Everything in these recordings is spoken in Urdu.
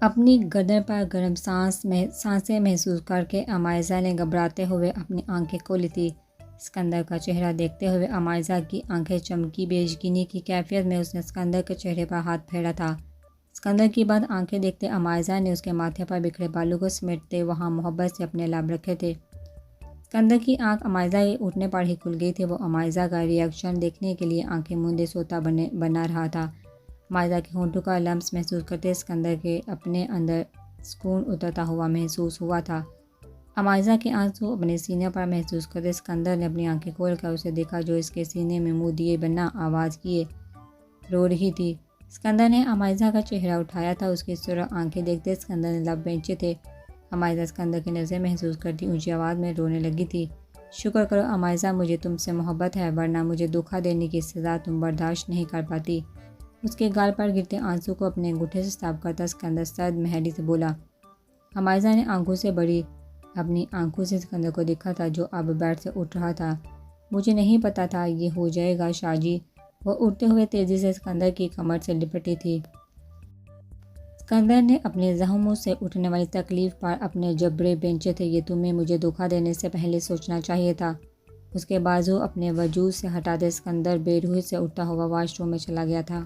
اپنی گردن پر گرم سانسیں محسوس کر کے عمائزہ نے گھبراتے ہوئے اپنی آنکھیں کھولی تھی۔ اسکندر کا چہرہ دیکھتے ہوئے عمائزہ کی آنکھیں چمکی۔ بے یقینی کی کیفیت میں اس نے اسکندر کے چہرے پر ہاتھ پھیرا تھا۔ اسکندر کی بند آنکھیں دیکھتے عمائزہ نے اس کے ماتھے پر بکھرے بالوں کو سمیٹتے وہاں محبت سے اپنے لب رکھے تھے۔ اسکندر کی آنکھ عمائزہ کے اٹھنے پر ہی کھل گئی تھی۔ وہ عمائزہ کا ری ایکشن دیکھنے کے لیے آنکھیں موندے سوتا بنا رہا تھا۔ عمائزہ کے ہونٹوں کا لمس محسوس کرتے اسکندر کے اپنے اندر سکون اترتا ہوا محسوس ہوا تھا۔ عمائزہ کے آنسو اپنے سینے پر محسوس کرتے اسکندر نے اپنی آنکھیں کھول کر اسے دیکھا جو اس کے سینے میں منہ دیے بنا آواز کیے رو رہی تھی۔ اسکندر نے عمائزہ کا چہرہ اٹھایا تھا۔ اس کی سرخ آنکھیں دیکھتے اسکندر نے لب بھینچے تھے۔ عمائزہ اسکندر کی نظریں محسوس کرتی اونچی آواز میں رونے لگی تھی۔ شکر کرو عمائزہ، مجھے تم سے محبت ہے، ورنہ مجھے دھوکہ دینے کی سزا تم برداشت نہیں کر پاتی۔ اس کے گال پر گرتے آنسو کو اپنے انگوٹھے سے صاف کرتا اسکندر سرد مہری سے بولا۔ عمائزہ نے آنکھوں سے بڑی اپنی آنکھوں سے اسکندر کو دیکھا تھا جو اب بیڈ سے اٹھ رہا تھا۔ مجھے نہیں پتا تھا یہ ہو جائے گا شاہ جی۔ وہ اٹھتے ہوئے تیزی سے اسکندر کی کمر سے لپٹی تھی۔ اسکندر نے اپنے زخموں سے اٹھنے والی تکلیف پر اپنے جبڑے بھینچے تھے۔ یہ تمہیں مجھے دھوکہ دینے سے پہلے سوچنا چاہیے تھا۔ اس کے بازو اپنے وجود سے ہٹاتے اسکندر بے روحی سے اٹھتا ہوا واش روم میں چلا گیا تھا۔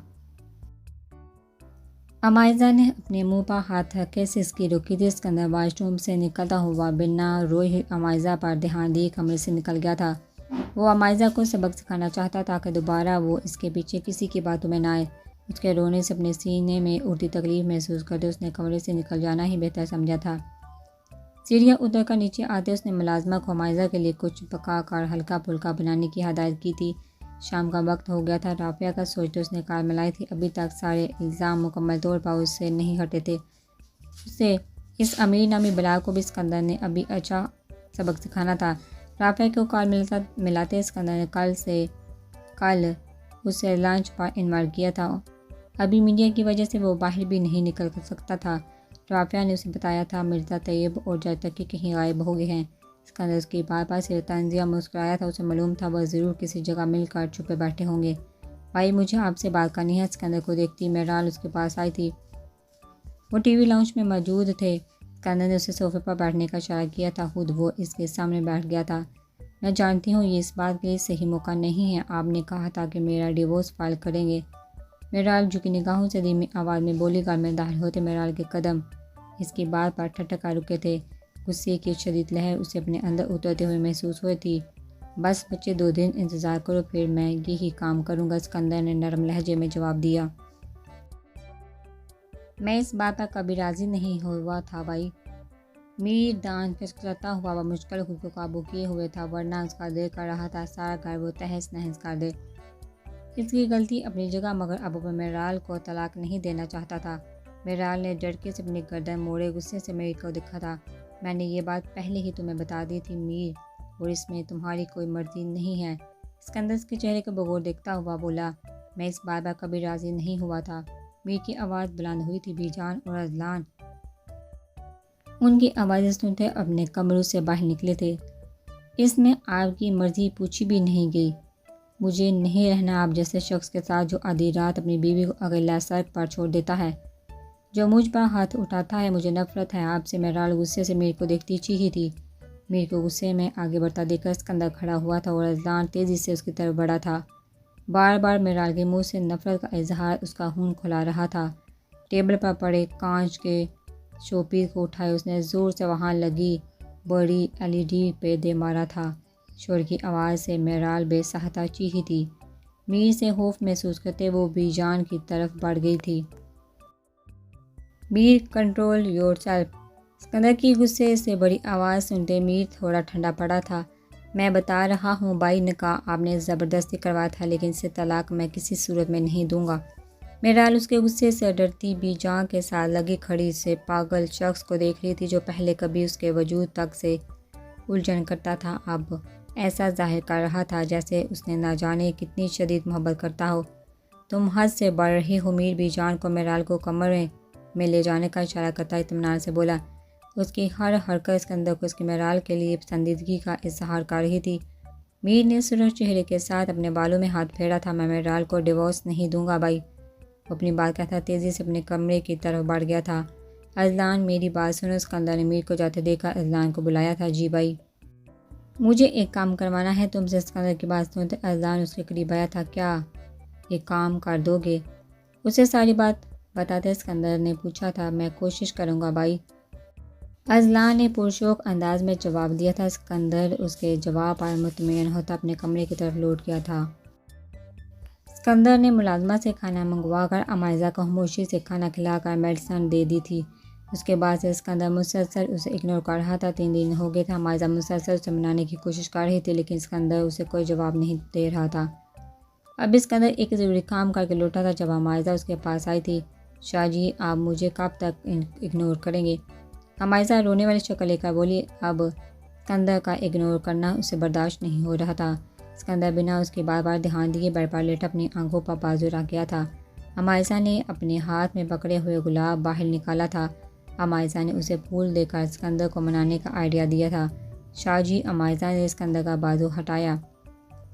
عمائزہ نے اپنے منہ پر ہاتھ رکھ کے سسکی روکی تھی۔ اسکندر واش روم سے نکلتا ہوا بنا روئے ہی عمائزہ پر دھیان دیے کمرے سے نکل گیا تھا۔ وہ عمائزہ کو سبق سکھانا چاہتا تھا کہ دوبارہ وہ اس کے پیچھے کسی کی باتوں میں نہ آئے۔ اس کے رونے سے اپنے سینے میں اڑتی تکلیف محسوس کرتے اس نے کمرے سے نکل جانا ہی بہتر سمجھا تھا۔ سیڑھیاں اتر کر نیچے آتے اس نے ملازمہ کو عمائزہ کے لیے کچھ پکا کر ہلکا پھلکا بنانے کی ہدایت کی تھی۔ شام کا وقت ہو گیا تھا۔ رافعہ کا سوچتے اس نے کار ملائی تھی۔ ابھی تک سارے الزام مکمل طور پر اس سے نہیں ہٹے تھے۔ اسے اس امیر نامی بلا کو بھی اسکندر نے ابھی اچھا سبق سکھانا تھا۔ رافعہ کو کار ملاتے اسکندر نے کل اسے لنچ پر انوائٹ کیا تھا۔ ابھی میڈیا کی وجہ سے وہ باہر بھی نہیں نکل سکتا تھا۔ رافعہ نے اسے بتایا تھا مرزا طیب اور جج تقی کہیں غائب ہو گئے ہیں۔ اسکندر اس کی بات پر صرف طنزیہ مسکرایا تھا۔ اسے معلوم تھا وہ ضرور کسی جگہ مل کر چھپے بیٹھے ہوں گے۔ بھائی مجھے آپ سے بات کرنی ہے۔ اسکندر کو دیکھتی مہرال اس کے پاس آئی تھی۔ وہ ٹی وی لاؤنج میں موجود تھے۔ اسکندر نے اسے صوفے پر بیٹھنے کا اشارہ کیا تھا۔ خود وہ اس کے سامنے بیٹھ گیا تھا۔ میں جانتی ہوں یہ اس بات کے لیے صحیح موقع نہیں ہے۔ آپ نے کہا تھا کہ میرا ڈیورس فائل کریں گے۔ مہرال جھکی نگاہوں سے دھیمی آواز میں بولی۔ گھر میں داخل ہوتے مہرال کے قدم اس کی بات پر ٹھٹکا رکے تھے۔ غصے کی شدید لہر اسے اپنے اندر اترتے ہوئے محسوس ہوئی تھی۔ بس بچے 2 دن انتظار کرو پھر میں یہی کام کروں گا، اسکندر نے نرم لہجے میں جواب دیا۔ میں اس بات پر کبھی راضی نہیں ہوا تھا بھائی۔ میر دان کچکچاتا ہوا وہ مشکل خود کو قابو کیے ہوئے تھا، ورنہ اس کا دل کر رہا تھا سارا گھر وہ تہس نہس کر دے۔ اس کی غلطی اپنی جگہ، مگر اب وہ مہرال کو طلاق نہیں دینا چاہتا تھا۔ مہرال نے جھٹکے سے اپنی گردن موڑے غصے سے میر کو دیکھا تھا۔ میں نے یہ بات پہلے ہی تمہیں بتا دی تھی میر، اور اس میں تمہاری کوئی مرضی نہیں ہے۔ اسکندر کے چہرے کو بغور دیکھتا ہوا بولا۔ میں اس بات پر کبھی راضی نہیں ہوا تھا۔ میر کی آواز بلند ہوئی تھی۔ بی جان اور اذلان ان کی آوازیں سنتے اپنے کمروں سے باہر نکلے تھے۔ اس میں آپ کی مرضی پوچھی بھی نہیں گئی۔ مجھے نہیں رہنا آپ جیسے شخص کے ساتھ جو آدھی رات اپنی بیوی کو اکیلا سڑک پر چھوڑ دیتا ہے، جو مجھ پر ہاتھ اٹھاتا ہے۔ مجھے نفرت ہے آپ سے۔ مہرال غصے سے میر کو دیکھتی چیخی تھی۔ میر کو غصے میں آگے بڑھتا دیکھ کر اسکندر کھڑا ہوا تھا اور اذلان تیزی سے اس کی طرف بڑھا تھا۔ بار بار مہرال کے منہ سے نفرت کا اظہار اس کا خون کھلا رہا تھا۔ ٹیبل پر پڑے کانچ کے شو پیس کو اٹھائے اس نے زور سے وہاں لگی بڑی LED پہ دے مارا تھا۔ شور کی آواز سے مہرال بے ساختہ چیخی تھی۔ میر سے خوف محسوس کرتے وہ بی جان کی طرف بڑھ گئی تھی۔ میر کنٹرول یور سیلف۔ اسکندر کی غصے سے بڑی آواز سنتے میر تھوڑا ٹھنڈا پڑا تھا۔ میں بتا رہا ہوں بھائی، نکاح آپ نے زبردستی کروایا تھا، لیکن اسے طلاق میں کسی صورت میں نہیں دوں گا۔ مہرال اس کے غصے سے ڈرتی بی جان کے ساتھ لگی کھڑی سے پاگل شخص کو دیکھ رہی تھی جو پہلے کبھی اس کے وجود تک سے الجھن کرتا تھا، اب ایسا ظاہر کر رہا تھا جیسے اس نے نہ جانے کتنی شدید محبت کرتا ہو۔ تم حد سے بڑھ رہی ہو میر، بی جان کو مہرال کو کمرے میں لے جانے کا اشارہ کرتا اطمینان سے بولا۔ اس کی ہر حرکت اسکندر کو اس کی مہرال کے لیے پسندیدگی کا اظہار کر رہی تھی۔ میر نے سرخ چہرے کے ساتھ اپنے بالوں میں ہاتھ پھیرا تھا۔ میں مہرال کو ڈیورس نہیں دوں گا بھائی۔ وہ اپنی بات کہتا تیزی سے اپنے کمرے کی طرف بڑھ گیا تھا۔ اذلان میری بات سنو، اسکندر نے میر کو جاتے دیکھا اذلان کو بلایا تھا۔ جی بھائی، مجھے ایک کام کروانا ہے تم سے۔ اسکندر کی بات سنتے اذلان اس کے قریب آیا تھا۔ کیا یہ کام کر دو گے؟ اسے ساری بات بتاتے اسکندر نے پوچھا تھا۔ میں کوشش کروں گا بھائی، اذلان نے پرشوق انداز میں جواب دیا تھا۔ اسکندر اس کے جواب پر مطمئن ہوتا اپنے کمرے کی طرف لوٹ گیا تھا۔ اسکندر نے ملازمہ سے کھانا منگوا کر عمائزہ کو خاموشی سے کھانا کھلا کر میڈیسن دے دی تھی۔ اس کے بعد سے اسکندر مسلسل اسے اگنور کر رہا تھا۔ 3 دن ہو گئے تھے، عمائزہ مسلسل اسے منانے کی کوشش کر رہی تھی لیکن اسکندر اسے کوئی جواب نہیں دے رہا تھا۔ اب اسکندر ایک ضروری کام کر کے لوٹا تھا جب عمائزہ اس کے پاس آئی تھی۔ شاہ جی، آپ مجھے کب تک اگنور کریں گے؟ عمائزہ رونے والی شکل لے کر بولی۔ اب اسکندر کا اگنور کرنا اسے برداشت نہیں ہو رہا تھا۔ اسکندر بنا اس کی بار بار دھیان دیے بیڈ پر لیٹ اپنی آنکھوں پر بازو رکھ گیا تھا۔ عمائزہ نے اپنے ہاتھ میں پکڑے ہوئے گلاب باہر نکالا تھا۔ عمائزہ نے اسے پھول دے کر اسکندر کو منانے کا آئیڈیا دیا تھا۔ شاہ جی، عمائزہ نے اسکندر کا بازو ہٹایا۔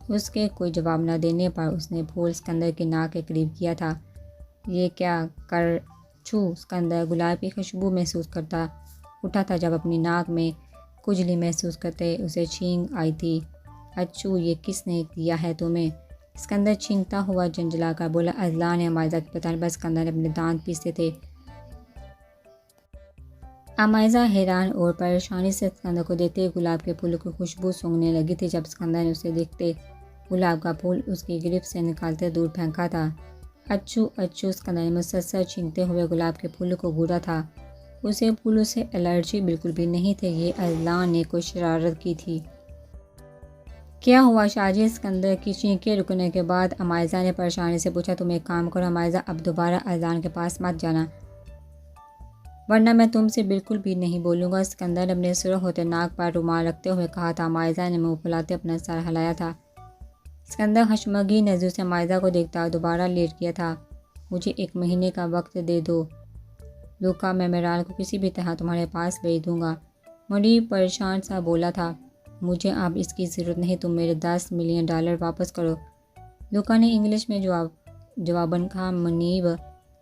اس کے کوئی جواب نہ دینے پر اس نے پھول اسکندر کی ناک کے قریب کیا تھا۔ یہ کیا کر چھو؟ اسکندر گلاب کی خوشبو محسوس کرتا اٹھا تھا جب اپنی ناک میں کھجلی محسوس کرتے اسے چھینک آئی تھی۔ اچھو، یہ کس نے دیا ہے تمہیں؟ اسکندر چھینکتا ہوا جھنجھلا کر بولا۔ اذلان نے عمائزہ کی بتانے پر اسکندر نے اپنے دانت پیسے تھے۔ عمائزہ حیران اور پریشانی سے اسکندر کو دیکھتے گلاب کے پھول کی خوشبو سونگھنے لگی تھی جب اسکندر نے اسے دیکھتے گلاب کا پھول اس کی گرفت سے نکالتے دور پھینکا تھا۔ اچھو اچھو، اسکندر نے مسلسل چھینکتے ہوئے گلاب کے پھول کو گھورا تھا۔ اسے پھولوں سے الرجی بالکل بھی نہیں تھی۔ یہ اذلان نے کوئی شرارت کی تھی۔ کیا ہوا شاہ جی؟ اسکندر کی چینخیں رکنے کے بعد عمائزہ نے پریشانی سے پوچھا۔ تم ایک کام کرو عمائزہ، اب دوبارہ اذلان کے پاس مت جانا ورنہ میں تم سے بالکل بھی نہیں بولوں گا، اسکندر نے اپنے سرخ ہوتے ناک پر رومال رکھتے ہوئے کہا تھا۔ عمائزہ نے منہ پھلاتے اپنا سر ہلایا تھا۔ اسکندر خشمگین نظروں سے عمائزہ کو دیکھتا دوبارہ لیٹ گیا تھا۔ مجھے 1 مہینے کا وقت دے دو لوکا، میں میرال کو کسی بھی طرح تمہارے پاس بھیج دوں گا، منیب پریشان سا بولا تھا۔ مجھے اب اس کی ضرورت نہیں، تم میرے $10 ملین واپس کرو، لوکا نے انگلش میں جواباً کہا۔ منیب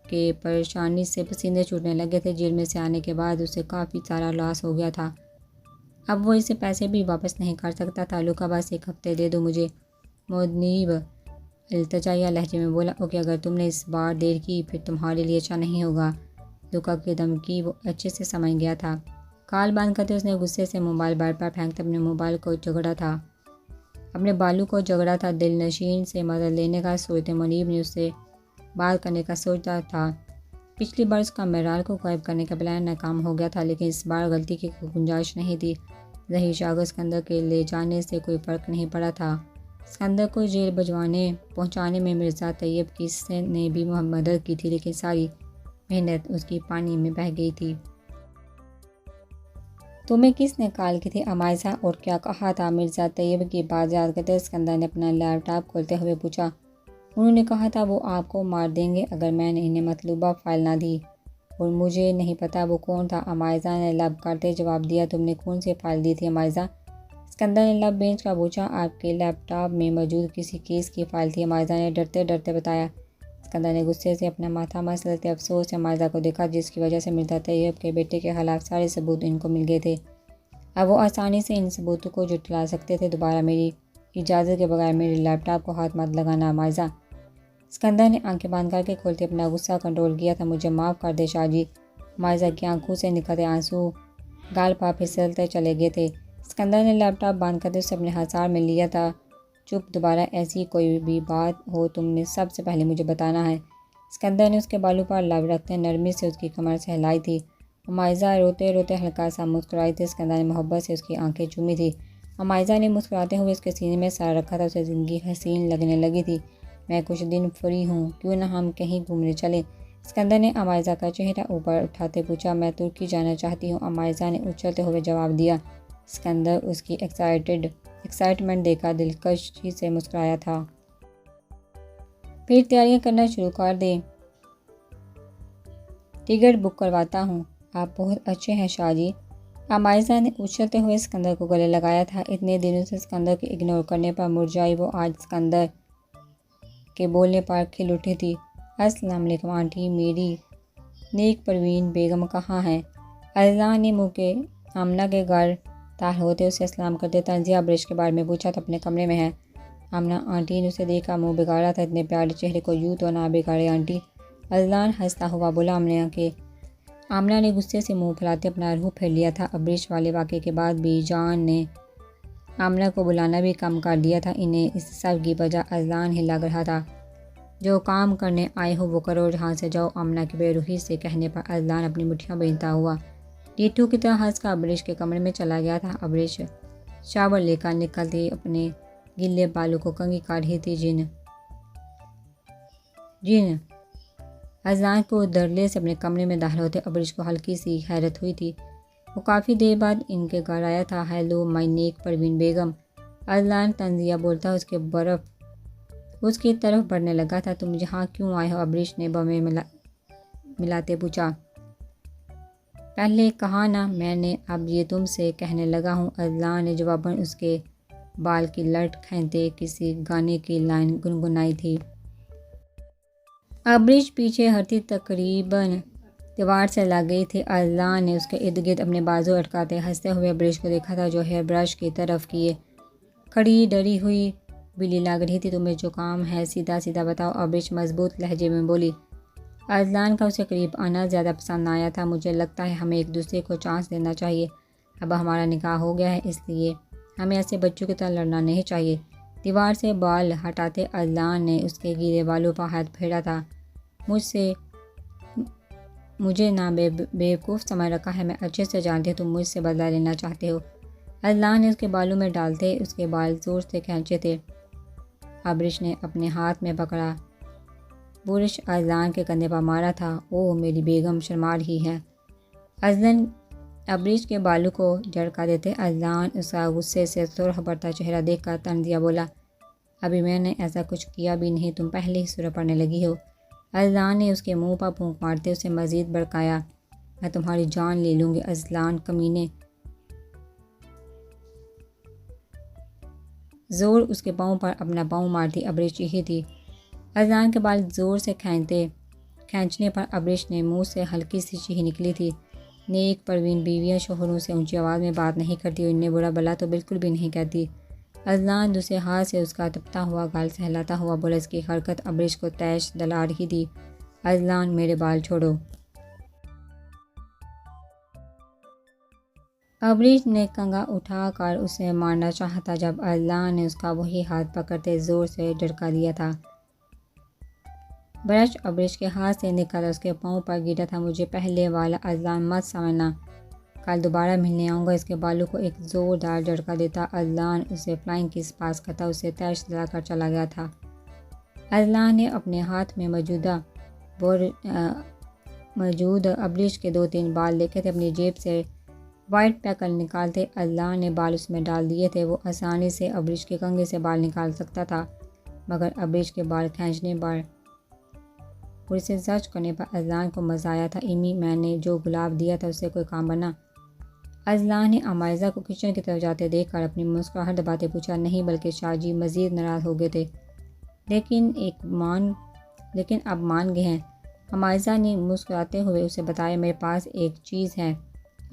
کے پریشانی سے پسینے چھوٹنے لگے تھے۔ جیل میں سے آنے کے بعد اسے کافی سارا لاس ہو گیا تھا۔ اب وہ اسے پیسے بھی واپس نہیں کر سکتا تھا۔ لوکا، بس 1 ہفتے دے دو مجھے، منیب التجائیہ لہجے میں بولا۔ اوکے، اگر تم نے اس بار دیر کی پھر تمہارے لیے اچھا نہیں ہوگا، لوکا کی دھمکی وہ اچھے سے سمجھ گیا تھا۔ کال بند کرتے اس نے غصے سے موبائل بیڈ پر پھینکتے اپنے بالو کو جھگڑا تھا۔ دل نشین سے مدد لینے کا سوچتے منیب نے اس سے بات کرنے کا سوچا تھا۔ پچھلی بار اس کا میرال کو غائب کرنے کا پلان ناکام ہو گیا تھا لیکن اس بار غلطی کی کوئی گنجائش نہیں تھی۔ ظہیر شاہ کو اسکندر کے لے جانے سے کوئی فرق نہیں پڑا تھا۔ اسکندر کو جیل پہنچانے میں مرزا طیب کی نے بھی مدد کی تھی لیکن ساری محنت اس کی پانی میں بہہ گئی تھی۔ تمہیں کس نے کال کی تھی عمائزہ، اور کیا کہا تھا؟ مرزا طیب کی بات یاد کرتے اسکندر نے اپنا لیپ ٹاپ کھولتے ہوئے پوچھا۔ انہوں نے کہا تھا وہ آپ کو مار دیں گے اگر میں نے انہیں مطلوبہ فائل نہ دی، اور مجھے نہیں پتا وہ کون تھا، عمائزہ نے لب کاٹتے جواب دیا۔ تم نے کون سی فائل دی تھی عمائزہ؟ اسکندر نے لب بینچ کا پوچھا۔ آپ کے لیپ ٹاپ میں موجود کسی کیس کی فائل تھی، عمائزہ نے ڈرتے ڈرتے بتایا۔ اسکندر نے غصے سے اپنا ماتھا مسلتے افسوس سے عمائزہ کو دیکھا جس کی وجہ سے مرزا طیب کے بیٹے کے خلاف سارے ثبوت ان کو مل گئے تھے۔ اب وہ آسانی سے ان ثبوتوں کو جھٹلا سکتے تھے۔ دوبارہ میری اجازت کے بغیر میرے لیپ ٹاپ کو ہاتھ مت لگانا عمائزہ، اسکندر نے آنکھیں بند کر کے کھولتے اپنا غصہ کنٹرول کیا تھا۔ مجھے معاف کر دے شاہ جی، عمائزہ کی آنکھوں سے نکلتے آنسو گال پر پھسلتے چلے گئے تھے۔ اسکندر نے لیپ ٹاپ بند کرتے اسے اپنے ہتھیار میں لیا تھا۔ چپ، دوبارہ ایسی کوئی بھی بات ہو تم نے سب سے پہلے مجھے بتانا ہے۔ اسکندر نے اس کے بالوں پر لب رکھتے نرمی سے اس کی کمر سے ہلائی تھی۔ عمائزہ روتے روتے ہلکا سا مسکرائی تھی۔ اسکندر نے محبت سے اس کی آنکھیں چومی تھی۔ عمائزہ نے مسکراتے ہوئے اس کے سینے میں سر رکھا تھا۔ اسے زندگی حسین لگنے لگی تھی۔ میں کچھ دن فری ہوں، کیوں نہ ہم کہیں گھومنے چلیں؟ اسکندر نے عمائزہ کا چہرہ اوپر اٹھاتے پوچھا۔ میں ترکی جانا چاہتی ہوں، عمائزہ نے اچھلتے ہوئے جواب دیا۔ اسکندر اس کی ایکسائٹمنٹ دیکھ کر دلکشی سے مسکرایا تھا۔ پھر تیاریاں کرنا شروع کر دیں، ٹکٹ بک کرواتا ہوں۔ آپ بہت اچھے ہیں شاہ جی، عمائزہ نے اچھلتے ہوئے اسکندر کو گلے لگایا تھا۔ اتنے دنوں سے اسکندر کے اگنور کرنے پر مرجائی وہ آج اسکندر کے بولنے پر کھل اٹھی تھی۔ السلام علیکم آنٹی میری، نیک پروین بیگم کہاں ہے؟ اذلان نے منہ کے آمنہ کے گھر داخل ہوتے اسے سلام کرتے تنزیہ ابریش کے بارے میں پوچھا تو اپنے کمرے میں ہے۔ آمنہ آنٹی نے اسے دیکھا، منہ بگاڑا تھا، اتنے پیارے چہرے کو یوں تو نہ بگاڑے آنٹی۔ اذلان ہنستا ہوا بولا آمنہ نے غصے سے منہ پھلاتے اپنا روح پھیر لیا تھا۔ ابریش والے واقعے کے بعد بھی جان نے آمنہ کو بلانا بھی کم کر دیا تھا۔ انہیں اس سب کی وجہ اذلان ہی لگ رہا تھا۔ جو کام کرنے آئے ہو وہ کرو، جہاں سے جاؤ۔ آمنہ کی بے روحی سے کہنے پر اذلان اپنی مٹھیاں بینتا ہوا ٹیٹو کی طرح ہنس کر ابریش کے کمرے میں چلا گیا تھا۔ ابریش شاور لے کر نکلتی اپنے گلے بالوں کو کنگھی کر رہی تھی۔ جن اذلان کو دھڑلے سے اپنے کمرے میں داخل ہوتے ابریش کو ہلکی سی حیرت ہوئی تھی۔ وہ کافی دیر بعد ان کے گھر آیا تھا۔ Hello my neck Parveen Begum, Azlan تنزیہ بولتا اس کی طرف بڑھنے لگا تھا۔ تم یہاں کیوں آئے ہو؟ ابریش نے بویں ملاتے پوچھا۔ پہلے کہا نا، میں نے اب یہ تم سے کہنے لگا ہوں، اذلان نے جواباً اس کے بال کی لٹ کھینچتے کسی گانے کی لائن گنگنائی تھی۔ ابریش پیچھے ہٹتی تقریباً دیوار سے لگ گئی تھی۔ اذلان نے اس کے ارد گرد اپنے بازو اٹکاتے ہنستے ہوئے ابریش کو دیکھا تھا، جو ہیئر برش کی طرف کیے کھڑی ڈری ہوئی بلی لگ رہی تھی۔ تمہیں جو کام ہے سیدھا سیدھا بتاؤ، ابریش مضبوط لہجے میں بولی۔ اذلان کا اسے قریب آنا زیادہ پسند نہ آیا تھا۔ مجھے لگتا ہے ہمیں ایک دوسرے کو چانس دینا چاہیے۔ اب ہمارا نکاح ہو گیا ہے، اس لیے ہمیں ایسے بچوں کی طرح لڑنا نہیں چاہیے۔ دیوار سے بال ہٹاتے اذلان نے اس کے گیلے بالوں پر ہاتھ پھیرا تھا۔ مجھے نہ بیوقوف سمجھ رکھا ہے، میں اچھے سے جانتی ہوں تم مجھ سے بدلہ لینا چاہتے ہو۔ اذلان نے اس کے بالوں میں ڈالتے اس کے بال زور سے کھینچے تھے۔ ابریش نے اپنے ہاتھ میں پکڑا برش اذلان کے کندھے پر مارا تھا۔ اوہ میری بیگم شرما رہی ہے۔ اذلان ابریش کے بالوں کو جھڑکا دیتے اذلان اس کا غصے سے سرخ پڑتا چہرہ دیکھ کر تنزیہ بولا، ابھی میں نے ایسا کچھ کیا بھی نہیں، تم پہلے ہی سرخ پڑنے لگی ہو۔ اذلان نے اس کے منہ پر پھونک مارتے اسے مزید بھڑکایا، میں تمہاری جان لے لوں گی اذلان کمینے۔ زور اس کے پاؤں پر اپنا پاؤں مارتی ابریش چیخی تھی۔ اذلان کے بال زور سے کھینچنے پر ابریش نے منہ سے ہلکی سی چیخ نکلی تھی۔ نیک پروین بیویاں شوہروں سے اونچی آواز میں بات نہیں کرتی اور انہیں برا بھلا تو بالکل بھی نہیں کہتی۔ اذلان دوسرے ہاتھ سے اس کا تپتا ہوا گال سہلاتا ہوا بولا۔ اس کی حرکت ابریش کو تیش دلا رہی تھی۔ اذلان میرے بال چھوڑو۔ ابریش نے کنگھا اٹھا کر اسے مارنا چاہا تھا جب اذلان نے اس کا وہی ہاتھ پکڑتے زور سے جھٹکا دیا تھا۔ برش ابریش کے ہاتھ سے نکل اس کے پاؤں پر گرا تھا۔ مجھے پہلے والا اذلان مت سمجھنا، کل دوبارہ ملنے آؤں گا۔ اس کے بالوں کو ایک زوردار جھٹکا دیتا اذلان اسے فلائنگ کس پاس کرتا اسے تیش دلا کر چلا گیا تھا۔ اذلان نے اپنے ہاتھ میں موجود ابریش کے 2-3 بال دیکھے تھے۔ اپنی جیب سے وائٹ پیکل نکالتے اذلان نے بال اس میں ڈال دیے تھے۔ وہ آسانی سے ابریش کے کنگھے سے بال نکال سکتا تھا، مگر ابریش کے بال کھینچنے پر اور اسے زچ کرنے پر اذلان کو مزہ آیا تھا۔ امی میں نے جو گلاب دیا تھا اس سے کوئی کام بنا؟ اذلان نے عمائزہ کو کچن کی طرف جاتے دیکھ کر اپنی مسکراہٹ دباتے پوچھا۔ نہیں، بلکہ شاہ جی مزید ناراض ہو گئے تھے، لیکن اب مان گئے ہیں۔ عمائزہ نے مسکراتے ہوئے اسے بتایا، میرے پاس ایک چیز ہے،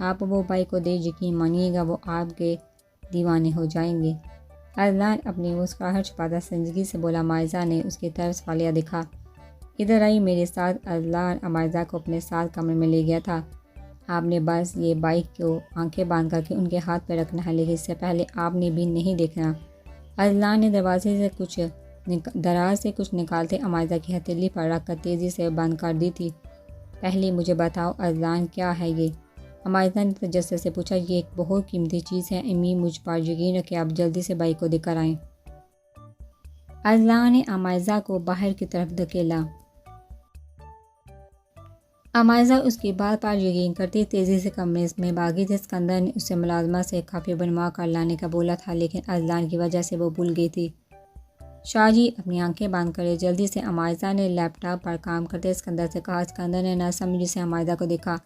آپ وہ بھائی کو دے، یقین مانیے گا وہ آپ کے دیوانے ہو جائیں گے۔ اذلان اپنی مسکراہٹ چھپاتا سنجیدگی سے بولا۔ عمائزہ نے اس کی طرف سوالیہ دیکھا۔ ادھر آئی میرے ساتھ۔ اذلان عمائزہ کو اپنے ساتھ کمرے میں لے گیا تھا۔ آپ نے بس یہ بائک کو آنکھیں باندھ کر کے ان کے ہاتھ پہ رکھنا ہے، لیکن اس سے پہلے آپ نے بھی نہیں دیکھنا۔ اذلان نے دراز سے کچھ نکالتے عمائزہ کی ہتھیلی پر رکھ کر تیزی سے بند کر دی تھی۔ پہلے مجھے بتاؤ اذلان، کیا ہے یہ؟ عمائزہ نے تجسس سے پوچھا۔ یہ ایک بہت قیمتی چیز ہے امی، مجھ پر یقین رکھیں، آپ جلدی سے بائک کو دے کر آئیں۔ اذلان نے عمائزہ کو باہر کی طرف دھکیلا۔ عمائزہ اس کی بات پر یقین کرتی تیزی سے کمرے میں بھاگی تھی۔ اسکندر نے اسے ملازمت سے کافی بنوا کر لانے کا بولا تھا، لیکن اذلان کی وجہ سے وہ بھول گئی تھی۔ شاہ جی اپنی آنکھیں بند کرے جلدی سے، عمائزہ نے لیپ ٹاپ پر کام کرتے اسکندر سے کہا۔ اسکندر نے نہ سمجھی سے عمائزہ کو دیکھا۔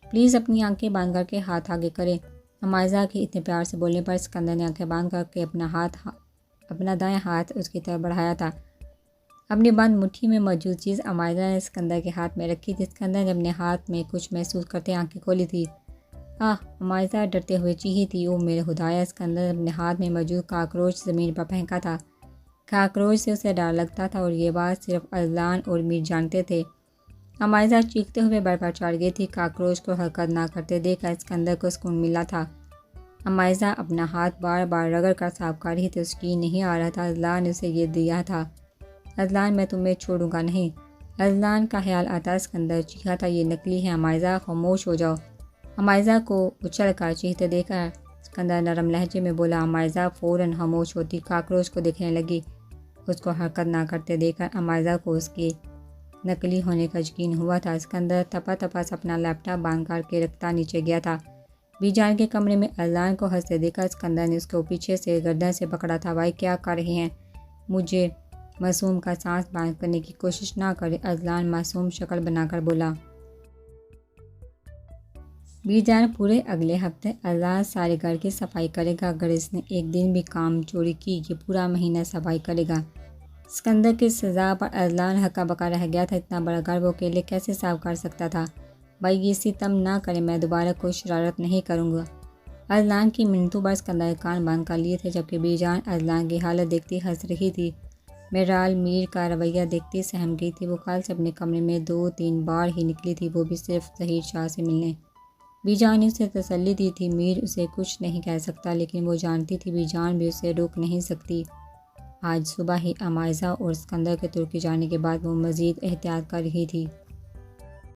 پلیز اپنی آنکھیں بند کر کے ہاتھ آگے کریں۔ عمائزہ کے اتنے پیار سے بولنے پر اسکندر نے آنکھیں بند کر کے اپنا دائیں ہاتھ اس کی طرف بڑھایا تھا۔ اپنی بند مٹھی میں موجود چیز عمائزہ نے اسکندر کے ہاتھ میں رکھی تھی۔ اسکندر نے اپنے ہاتھ میں کچھ محسوس کرتے آنکھیں کھولی تھی۔ عمائزہ ڈرتے ہوئے چیخی تھی، او میرے خدایا! اسکندر اپنے ہاتھ میں موجود کاکروچ زمین پر پھینکا تھا۔ کاکروچ سے اسے ڈر لگتا تھا اور یہ بات صرف اذلان اور میر جانتے تھے۔ عمائزہ چیختے ہوئے بر پر چڑھ گئی تھی۔ کاکروچ کو حرکت نہ کرتے دیکھ کر اسکندر کو سکون ملا تھا۔ عمائزہ اپنا ہاتھ بار بار رگڑ کر صاف کر رہی تھی، اس کی نہیں آ رہا تھا اذلان نے اسے یہ دیا تھا۔ اذلان میں تمہیں چھوڑوں گا نہیں۔ اذلان کا خیال آتا اسکندر چیخا تھا، یہ نکلی ہے عمائزہ، خاموش ہو جاؤ۔ عمائزہ کو اچھل کر چیختے دیکھ کر اسکندر نرم لہجے میں بولا۔ عمائزہ فوراً خاموش ہوتی کاکروچ کو دیکھنے لگی۔ اس کو حرکت نہ کرتے دیکھ کر عمائزہ کو اس کے نکلی ہونے کا یقین ہوا تھا۔ اسکندر تپا تپا اپنا لیپ ٹاپ بند کر کے رکھتا نیچے گیا تھا۔ بی جان کے کمرے میں اذلان کو ہنستے دیکھ کر اسکندر نے اس کو پیچھے سے گردن سے پکڑا تھا۔ بھائی کیا کر رہے ہیں؟ مجھے معصوم کا سانس بند کرنے کی کوشش نہ کرے، اذلان معصوم شکل بنا کر بولا۔ بی جان پورے اگلے ہفتے اذلان سارے گھر کی صفائی کرے گا، اگر اس نے ایک دن بھی کام چوری کی یہ پورا مہینہ صفائی کرے گا۔ اسکندر کی سزا پر اذلان ہکا بکا رہ گیا تھا، اتنا بڑا گھر وہ اکیلے کیسے صاف کر سکتا تھا؟ بھائی یہ ستم نہ کرے، میں دوبارہ کوئی شرارت نہیں کروں گا۔ اذلان کی منتوں پر اسکندر کے کان بند کر لیے تھے، جبکہ بی جان اذلان کی حالت دیکھتی ہنس رہی تھی۔ بہرحال میر کا رویہ دیکھتی سہم گئی تھی، وہ کل سے اپنے کمرے میں 2-3 بار ہی نکلی تھی، وہ بھی صرف ظہیر شاہ سے ملنے۔ بی جان نے اسے تسلی دی تھی، میر اسے کچھ نہیں کہہ سکتا، لیکن وہ جانتی تھی بی جان بھی اسے روک نہیں سکتی۔ آج صبح ہی عمائزہ اور اسکندر کے ترکی جانے کے بعد وہ مزید احتیاط کر رہی تھی۔